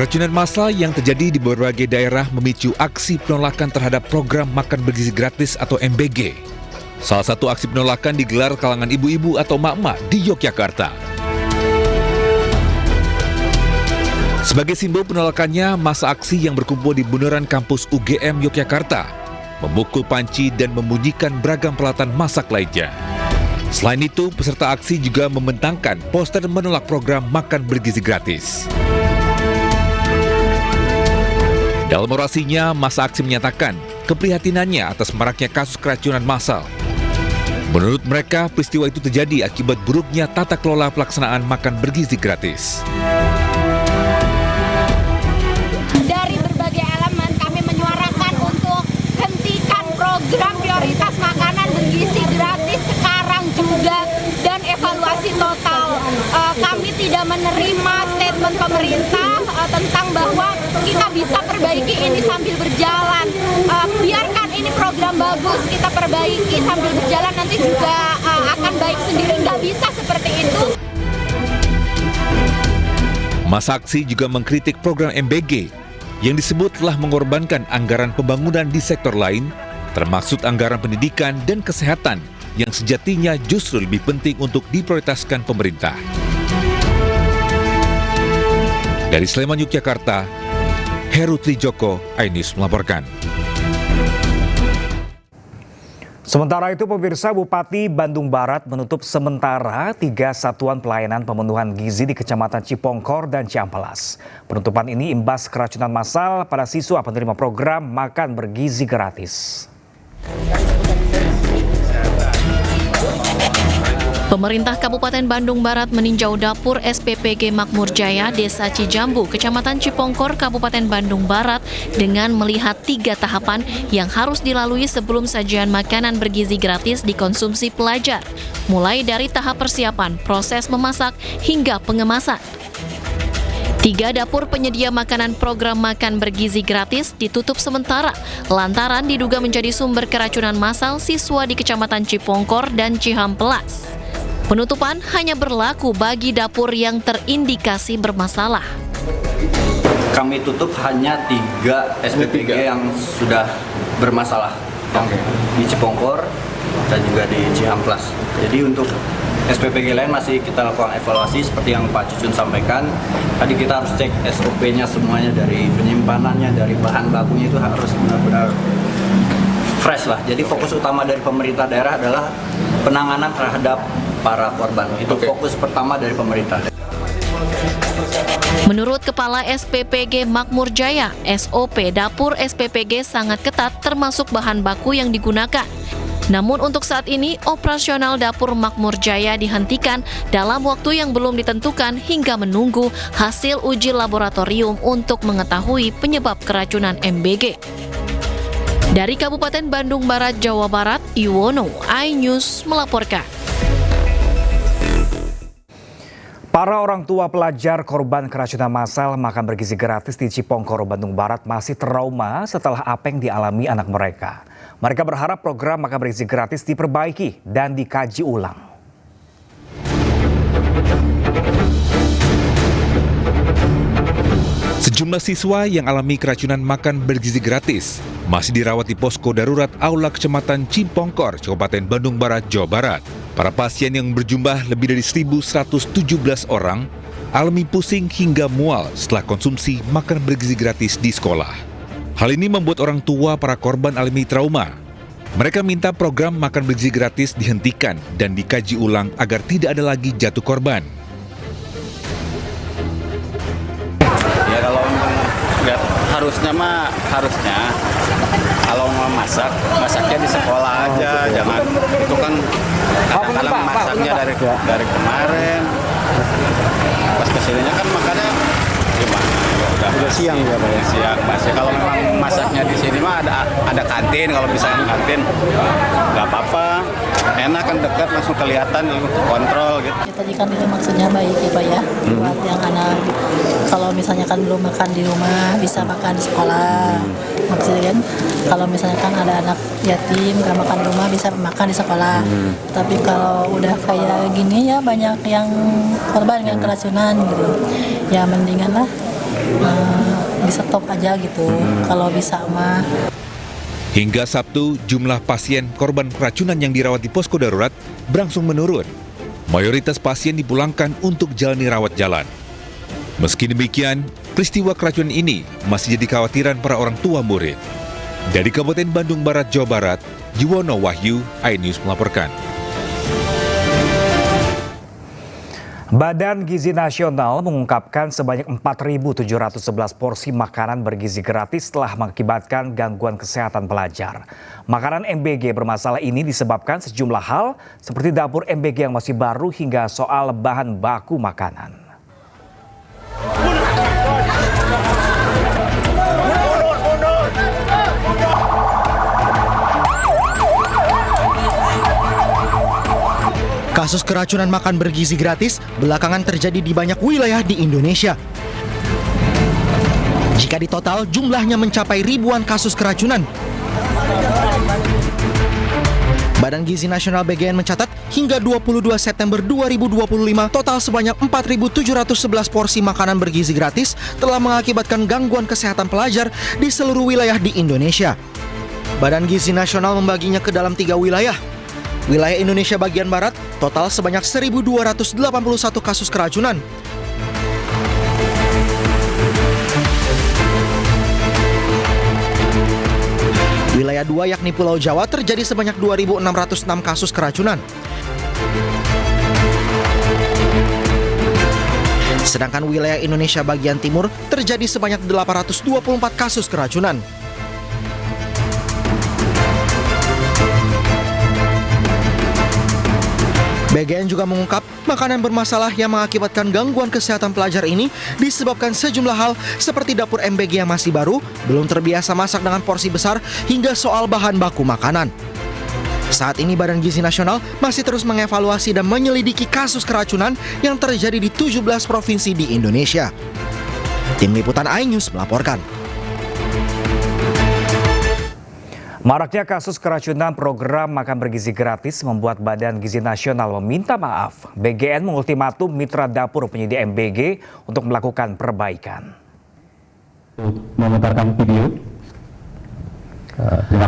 Keracunan massal yang terjadi di berbagai daerah memicu aksi penolakan terhadap program makan bergizi gratis atau MBG. Salah satu aksi penolakan digelar kalangan ibu-ibu atau mak-mak di Yogyakarta. Sebagai simbol penolakannya, massa aksi yang berkumpul di bundaran kampus UGM Yogyakarta memukul panci dan membunyikan beragam peralatan masak lainnya. Selain itu, peserta aksi juga membentangkan poster menolak program makan bergizi gratis. Dalam orasinya, massa aksi menyatakan keprihatinannya atas maraknya kasus keracunan massal. Menurut mereka, peristiwa itu terjadi akibat buruknya tata kelola pelaksanaan makan bergizi gratis. Dari berbagai elemen, kami menyuarakan untuk hentikan program prioritas makanan bergizi gratis sekarang juga dan evaluasi total. Kami tidak menerima statement pemerintah tentang bahwa kita bisa perbaiki ini sambil berjalan. Biarkan ini program bagus, kita perbaiki sambil berjalan, nanti juga akan baik sendiri. Nggak bisa seperti itu. Massa aksi juga mengkritik program MBG yang disebut telah mengorbankan anggaran pembangunan di sektor lain, termasuk anggaran pendidikan dan kesehatan yang sejatinya justru lebih penting untuk diprioritaskan pemerintah. Dari Sleman, Yogyakarta, Heru Trijoko, iNews melaporkan. Sementara itu, pemirsa, Bupati Bandung Barat menutup sementara 3 satuan pelayanan pemenuhan gizi di Kecamatan Cipongkor dan Cihampelas. Penutupan ini imbas keracunan massal pada siswa penerima program makan bergizi gratis. Pemerintah Kabupaten Bandung Barat meninjau dapur SPPG Makmur Jaya, Desa Cijambu, Kecamatan Cipongkor, Kabupaten Bandung Barat dengan melihat 3 tahapan yang harus dilalui sebelum sajian makanan bergizi gratis dikonsumsi pelajar, mulai dari tahap persiapan, proses memasak, hingga pengemasan. 3 dapur penyedia makanan program makan bergizi gratis ditutup sementara lantaran diduga menjadi sumber keracunan massal siswa di Kecamatan Cipongkor dan Cihampelas. Penutupan hanya berlaku bagi dapur yang terindikasi bermasalah. Kami tutup hanya 3 SPPG yang sudah bermasalah, yang di Cipongkor dan juga di Cihampelas. Jadi untuk SPPG lain masih kita lakukan evaluasi seperti yang Pak Cucun sampaikan. Tadi kita harus cek SOP-nya semuanya, dari penyimpanannya, dari bahan bakunya itu harus benar-benar fresh lah. Jadi fokus utama dari pemerintah daerah adalah penanganan terhadap para korban. Itu fokus pertama dari pemerintah. Menurut Kepala SPPG Makmur Jaya, SOP dapur SPPG sangat ketat termasuk bahan baku yang digunakan. Namun untuk saat ini, operasional dapur Makmur Jaya dihentikan dalam waktu yang belum ditentukan hingga menunggu hasil uji laboratorium untuk mengetahui penyebab keracunan MBG. Dari Kabupaten Bandung Barat, Jawa Barat, Iwono, iNews melaporkan. Para orang tua pelajar korban keracunan massal makan bergizi gratis di Cipongkor, Bandung Barat masih trauma setelah apa yang dialami anak mereka. Mereka berharap program makan bergizi gratis diperbaiki dan dikaji ulang. Sejumlah siswa yang alami keracunan makan bergizi gratis masih dirawat di posko darurat Aula Kecamatan Cipongkor, Kabupaten Bandung Barat, Jawa Barat. Para pasien yang berjumlah lebih dari 1.117 orang alami pusing hingga mual setelah konsumsi makan bergizi gratis di sekolah. Hal ini membuat orang tua para korban alami trauma. Mereka minta program makan bergizi gratis dihentikan dan dikaji ulang agar tidak ada lagi jatuh korban. Ya kalau harusnya kalau mau masaknya di sekolah aja, jangan itu kan kadang-kadang masaknya dari kemarin, pas kesininya kan makannya gimana? Udah siang ya Pak ya? Siang masih. Kalau memang masaknya di sini mah ada kantin, kalau misalnya kantin nggak apa-apa, enak kan, dekat langsung kelihatan, kontrol gitu. Ya, tadi kan itu maksudnya baik ya Pak ya, buat yang anak kalau misalnya kan belum makan di rumah bisa makan di sekolah. Maksudnya kan kalau misalnya kan ada anak yatim nggak makan di rumah bisa makan di sekolah. Tapi kalau udah kayak gini ya banyak yang korban yang keracunan gitu. Ya mendingan lah di stop aja gitu. Kalau bisa mah. Hingga Sabtu, jumlah pasien korban keracunan yang dirawat di posko darurat berangsur menurun. Mayoritas pasien dipulangkan untuk jalani rawat jalan. Meski demikian, peristiwa keracunan ini masih jadi kekhawatiran para orang tua murid. Dari Kabupaten Bandung Barat, Jawa Barat, Yuwono Wahyu, iNews melaporkan. Badan Gizi Nasional mengungkapkan sebanyak 4.711 porsi makanan bergizi gratis telah mengakibatkan gangguan kesehatan pelajar. Makanan MBG bermasalah ini disebabkan sejumlah hal seperti dapur MBG yang masih baru hingga soal bahan baku makanan. Kasus keracunan makan bergizi gratis belakangan terjadi di banyak wilayah di Indonesia. Jika ditotal, jumlahnya mencapai ribuan kasus keracunan. Badan Gizi Nasional BGN mencatat hingga 22 September 2025 total sebanyak 4.711 porsi makanan bergizi gratis telah mengakibatkan gangguan kesehatan pelajar di seluruh wilayah di Indonesia. Badan Gizi Nasional membaginya ke dalam 3 wilayah. Wilayah Indonesia bagian Barat, total sebanyak 1.281 kasus keracunan. Wilayah 2 yakni Pulau Jawa terjadi sebanyak 2.606 kasus keracunan. Sedangkan wilayah Indonesia bagian Timur terjadi sebanyak 824 kasus keracunan. BGN juga mengungkap makanan bermasalah yang mengakibatkan gangguan kesehatan pelajar ini disebabkan sejumlah hal seperti dapur MBG yang masih baru, belum terbiasa masak dengan porsi besar, hingga soal bahan baku makanan. Saat ini Badan Gizi Nasional masih terus mengevaluasi dan menyelidiki kasus keracunan yang terjadi di 17 provinsi di Indonesia. Tim Liputan iNews melaporkan. Maraknya kasus keracunan program makan bergizi gratis membuat Badan Gizi Nasional meminta maaf. BGN mengultimatum mitra dapur penyedia MBG untuk melakukan perbaikan. Memutarkan video.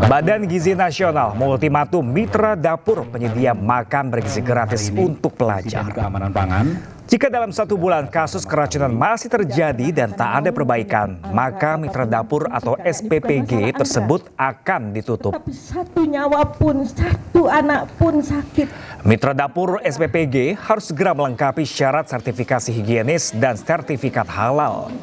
Badan Gizi Nasional mengultimatum mitra dapur penyedia makan bergizi gratis untuk pelajar. Keamanan pangan. Jika dalam 1 bulan kasus keracunan masih terjadi dan tak ada perbaikan, maka mitra dapur atau SPPG tersebut akan ditutup. Tapi 1 nyawa pun, 1 anak pun sakit. Mitra dapur SPPG harus segera melengkapi syarat sertifikasi higienis dan sertifikat halal.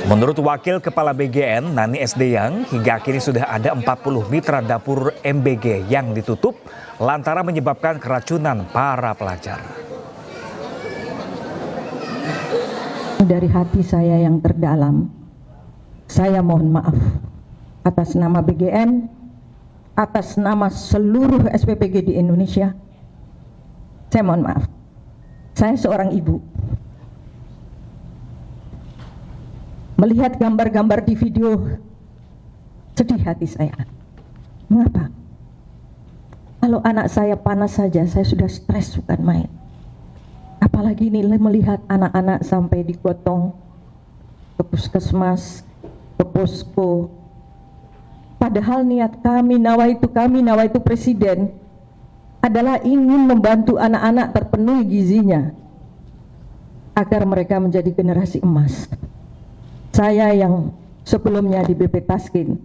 Menurut Wakil Kepala BGN, Nani Esdeyang, hingga kini sudah ada 40 mitra dapur MBG yang ditutup lantaran menyebabkan keracunan para pelajar. Dari hati saya yang terdalam, saya mohon maaf atas nama BGN, atas nama seluruh SPPG di Indonesia. Saya mohon maaf. Saya seorang ibu. Melihat gambar-gambar di video, sedih hati saya. Mengapa? Kalau anak saya panas saja, saya sudah stres bukan main. Apalagi ini melihat anak-anak sampai digotong ke puskesmas, ke posko. Padahal niat kami, nawaitu presiden adalah ingin membantu anak-anak terpenuhi gizinya agar mereka menjadi generasi emas. Saya yang sebelumnya di BP Taskin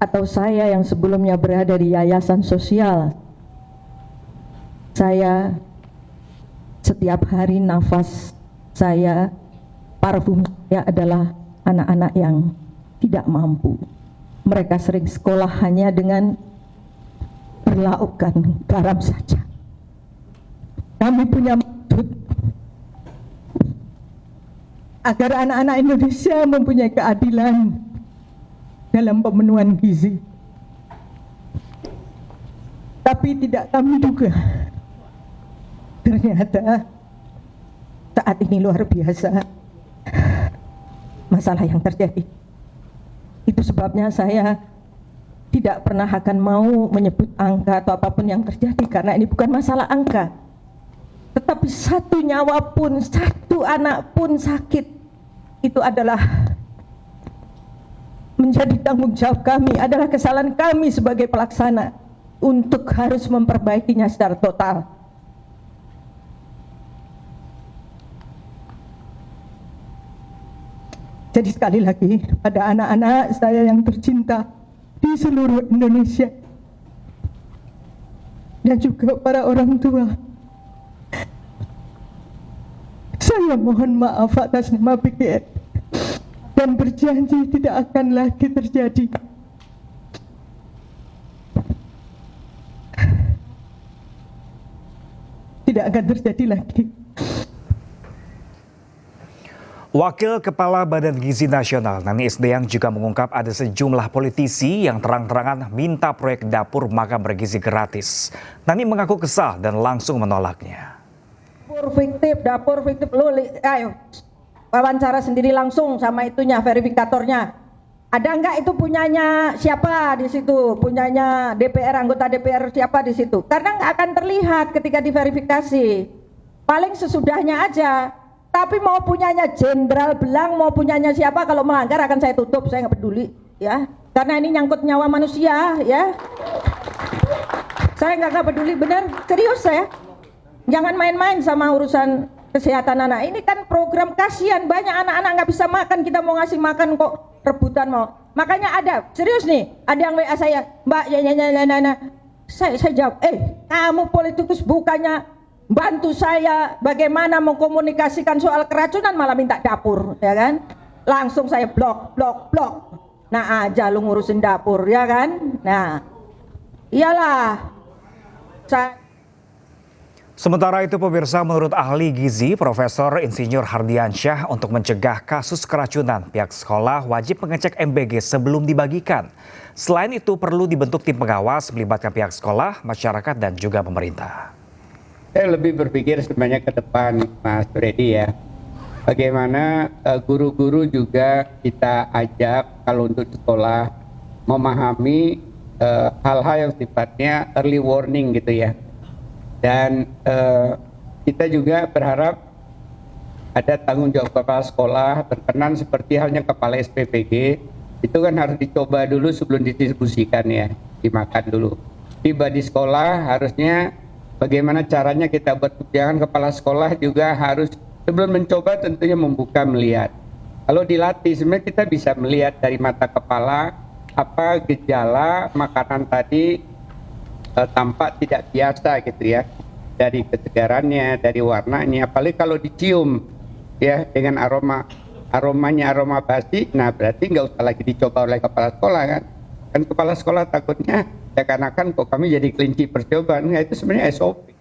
atau saya yang sebelumnya berada di yayasan sosial, saya setiap hari nafas saya, parfum saya adalah anak-anak yang tidak mampu. Mereka sering sekolah hanya dengan berlaukkan garam saja. Kami punya maksud agar anak-anak Indonesia mempunyai keadilan dalam pemenuhan gizi. Tapi tidak kami duga, ternyata saat ini luar biasa masalah yang terjadi. Itu sebabnya saya tidak pernah akan mau menyebut angka atau apapun yang terjadi, karena ini bukan masalah angka. Tetapi 1 nyawa pun, 1 anak pun sakit, itu adalah menjadi tanggung jawab kami, adalah kesalahan kami sebagai pelaksana untuk harus memperbaikinya secara total. Jadi sekali lagi pada anak-anak saya yang tercinta di seluruh Indonesia dan juga para orang tua, saya mohon maaf atas nama PGN dan berjanji tidak akan lagi terjadi. Tidak akan terjadi lagi. Wakil Kepala Badan Gizi Nasional Nani Isdayang juga mengungkap ada sejumlah politisi yang terang-terangan minta proyek dapur makan bergizi gratis. Nani mengaku kesal dan langsung menolaknya. Dapur fiktif, lu ayo wawancara sendiri langsung sama itunya, verifikatornya. Ada enggak itu punyanya siapa di situ? Punyanya DPR, anggota DPR siapa di situ? Karena nggak akan terlihat ketika diverifikasi. Paling sesudahnya aja. Tapi mau punyanya Jenderal Belang, mau punyanya siapa, kalau melanggar akan saya tutup, saya nggak peduli, ya. Karena ini nyangkut nyawa manusia, ya. Saya nggak peduli, benar, serius saya. Jangan main-main sama urusan kesehatan anak. Ini kan program, kasihan, banyak anak-anak nggak bisa makan, kita mau ngasih makan kok rebutan mau. Makanya ada, serius nih, ada yang WA saya, Mbak, saya jawab, kamu politikus bukannya bantu saya bagaimana mengkomunikasikan soal keracunan, malah minta dapur, ya kan? Langsung saya blok. Nah aja lu ngurusin dapur, ya kan? Nah, iyalah. Sementara itu pemirsa, menurut ahli gizi Profesor Insinyur Hardiansyah, untuk mencegah kasus keracunan, pihak sekolah wajib mengecek MBG sebelum dibagikan. Selain itu perlu dibentuk tim pengawas melibatkan pihak sekolah, masyarakat dan juga pemerintah. Saya lebih berpikir sebenarnya ke depan, Mas Freddy, ya. Bagaimana guru-guru juga kita ajak kalau untuk sekolah memahami hal-hal yang sifatnya early warning gitu ya. Dan kita juga berharap ada tanggung jawab kepala sekolah berkenan seperti halnya kepala SPPG. Itu kan harus dicoba dulu sebelum didistribusikan ya, dimakan dulu. Tiba di sekolah harusnya bagaimana caranya kita buat kebijakan, kepala sekolah juga harus sebelum mencoba tentunya membuka melihat. Kalau dilatih sebenarnya kita bisa melihat dari mata kepala apa gejala makanan tadi tampak tidak biasa gitu ya. Dari kesegarannya, dari warnanya, apalagi kalau dicium ya dengan aromanya aroma basi, nah berarti nggak usah lagi dicoba oleh kepala sekolah kan. Kan kepala sekolah takutnya seakan-akan kok kami jadi kelinci percobaan, nah, itu sebenarnya SOP.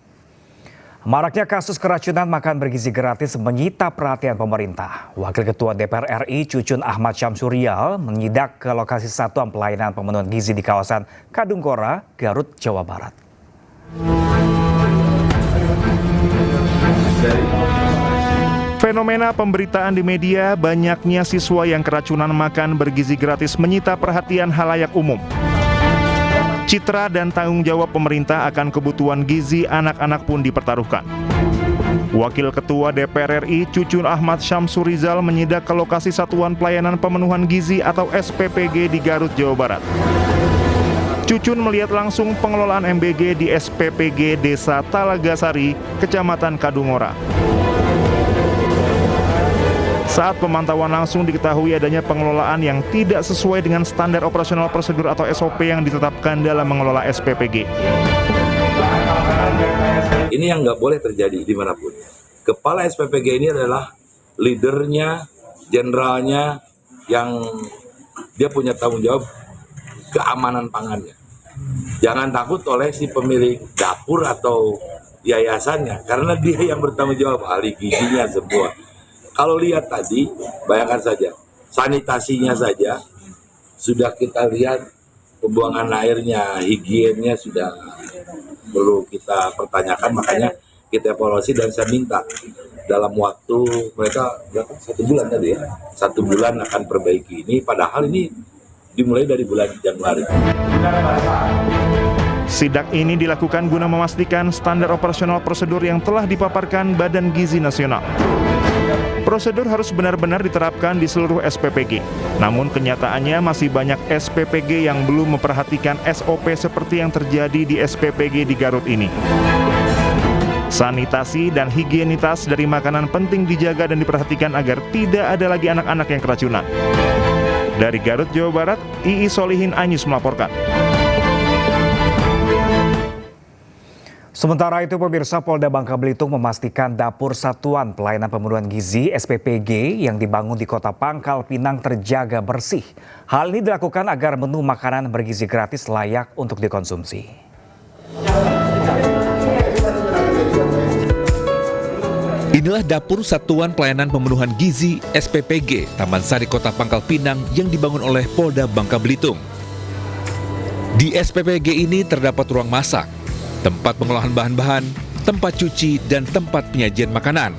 Maraknya kasus keracunan makan bergizi gratis menyita perhatian pemerintah. Wakil Ketua DPR RI Cucun Ahmad Syamsurial menyidak ke lokasi satuan pelayanan pemenuhan gizi di kawasan Kadungkora, Garut, Jawa Barat. Fenomena pemberitaan di media banyaknya siswa yang keracunan makan bergizi gratis menyita perhatian halayak umum. Citra dan tanggung jawab pemerintah akan kebutuhan gizi anak-anak pun dipertaruhkan. Wakil Ketua DPR RI Cucun Ahmad Syamsurizal menyidak ke lokasi Satuan Pelayanan Pemenuhan Gizi atau SPPG di Garut, Jawa Barat. Cucun melihat langsung pengelolaan MBG di SPPG Desa Talagasari, Kecamatan Kadungora. Saat pemantauan langsung diketahui adanya pengelolaan yang tidak sesuai dengan standar operasional prosedur atau SOP yang ditetapkan dalam mengelola SPPG. Ini yang nggak boleh terjadi dimanapun. Kepala SPPG ini adalah leadernya, jenderalnya, yang dia punya tanggung jawab keamanan pangannya. Jangan takut oleh si pemilik dapur atau yayasannya, karena dia yang bertanggung jawab, ahli gizinya semua. Kalau lihat tadi, bayangkan saja, sanitasinya saja sudah kita lihat, pembuangan airnya, higiennya sudah perlu kita pertanyakan, makanya kita evaluasi dan saya minta dalam waktu mereka 1 bulan tadi ya, 1 bulan akan perbaiki ini, padahal ini dimulai dari bulan Januari. Sidak ini dilakukan guna memastikan standar operasional prosedur yang telah dipaparkan Badan Gizi Nasional. Prosedur harus benar-benar diterapkan di seluruh SPPG. Namun kenyataannya masih banyak SPPG yang belum memperhatikan SOP seperti yang terjadi di SPPG di Garut ini. Sanitasi dan higienitas dari makanan penting dijaga dan diperhatikan agar tidak ada lagi anak-anak yang keracunan. Dari Garut, Jawa Barat, II Solihin Anyus melaporkan. Sementara itu, pemirsa, Polda Bangka Belitung memastikan dapur Satuan Pelayanan Pemenuhan Gizi (SPPG) yang dibangun di Kota Pangkal Pinang terjaga bersih. Hal ini dilakukan agar menu makanan bergizi gratis layak untuk dikonsumsi. Inilah dapur Satuan Pelayanan Pemenuhan Gizi (SPPG) Taman Sari Kota Pangkal Pinang yang dibangun oleh Polda Bangka Belitung. Di SPPG ini terdapat ruang masak, tempat pengolahan bahan-bahan, tempat cuci, dan tempat penyajian makanan.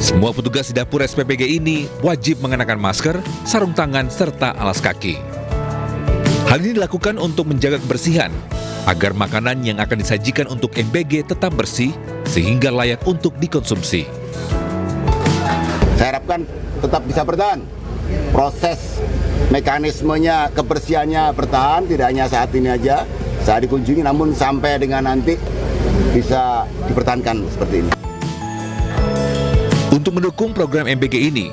Semua petugas di dapur SPPG ini wajib mengenakan masker, sarung tangan, serta alas kaki. Hal ini dilakukan untuk menjaga kebersihan, agar makanan yang akan disajikan untuk MBG tetap bersih, sehingga layak untuk dikonsumsi. Saya harapkan tetap bisa bertahan. Proses mekanismenya, kebersihannya bertahan, tidak hanya saat ini aja, saat dikunjungi, namun sampai dengan nanti bisa dipertahankan seperti ini. Untuk mendukung program MBG ini,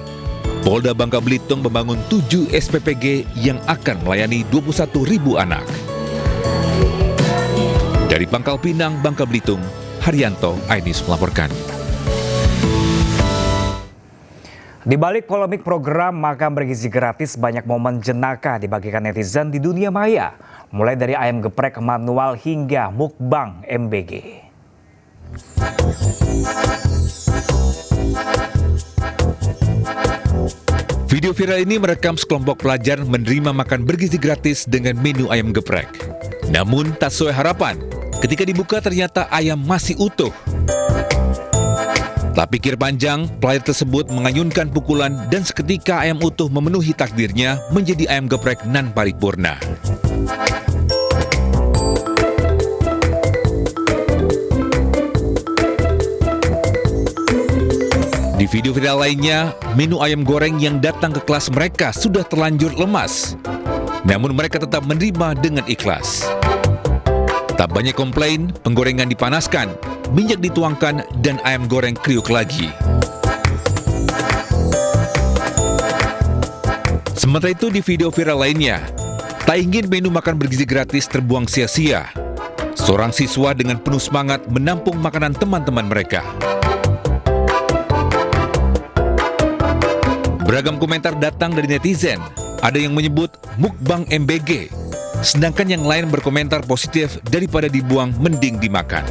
Polda Bangka Belitung membangun 7 SPPG yang akan melayani 21.000 anak. Dari Pangkal Pinang, Bangka Belitung, Haryanto Ainis melaporkan. Di balik polemik program makan bergizi gratis, banyak momen jenaka dibagikan netizen di dunia maya. Mulai dari ayam geprek manual hingga mukbang MBG. Video viral ini merekam sekelompok pelajar menerima makan bergizi gratis dengan menu ayam geprek. Namun tak sesuai harapan, ketika dibuka ternyata ayam masih utuh. Tak pikir panjang, pelajar tersebut mengayunkan pukulan dan seketika ayam utuh memenuhi takdirnya menjadi ayam geprek nan paripurna. Di video viral lainnya, menu ayam goreng yang datang ke kelas mereka sudah terlanjur lemas. Namun mereka tetap menerima dengan ikhlas. Tak banyak komplain, penggorengan dipanaskan, minyak dituangkan, dan ayam goreng kriuk lagi. Sementara itu di video viral lainnya, tak ingin menu makan bergizi gratis terbuang sia-sia. Seorang siswa dengan penuh semangat menampung makanan teman-teman mereka. Beragam komentar datang dari netizen. Ada yang menyebut mukbang MBG, sedangkan yang lain berkomentar positif daripada dibuang mending dimakan.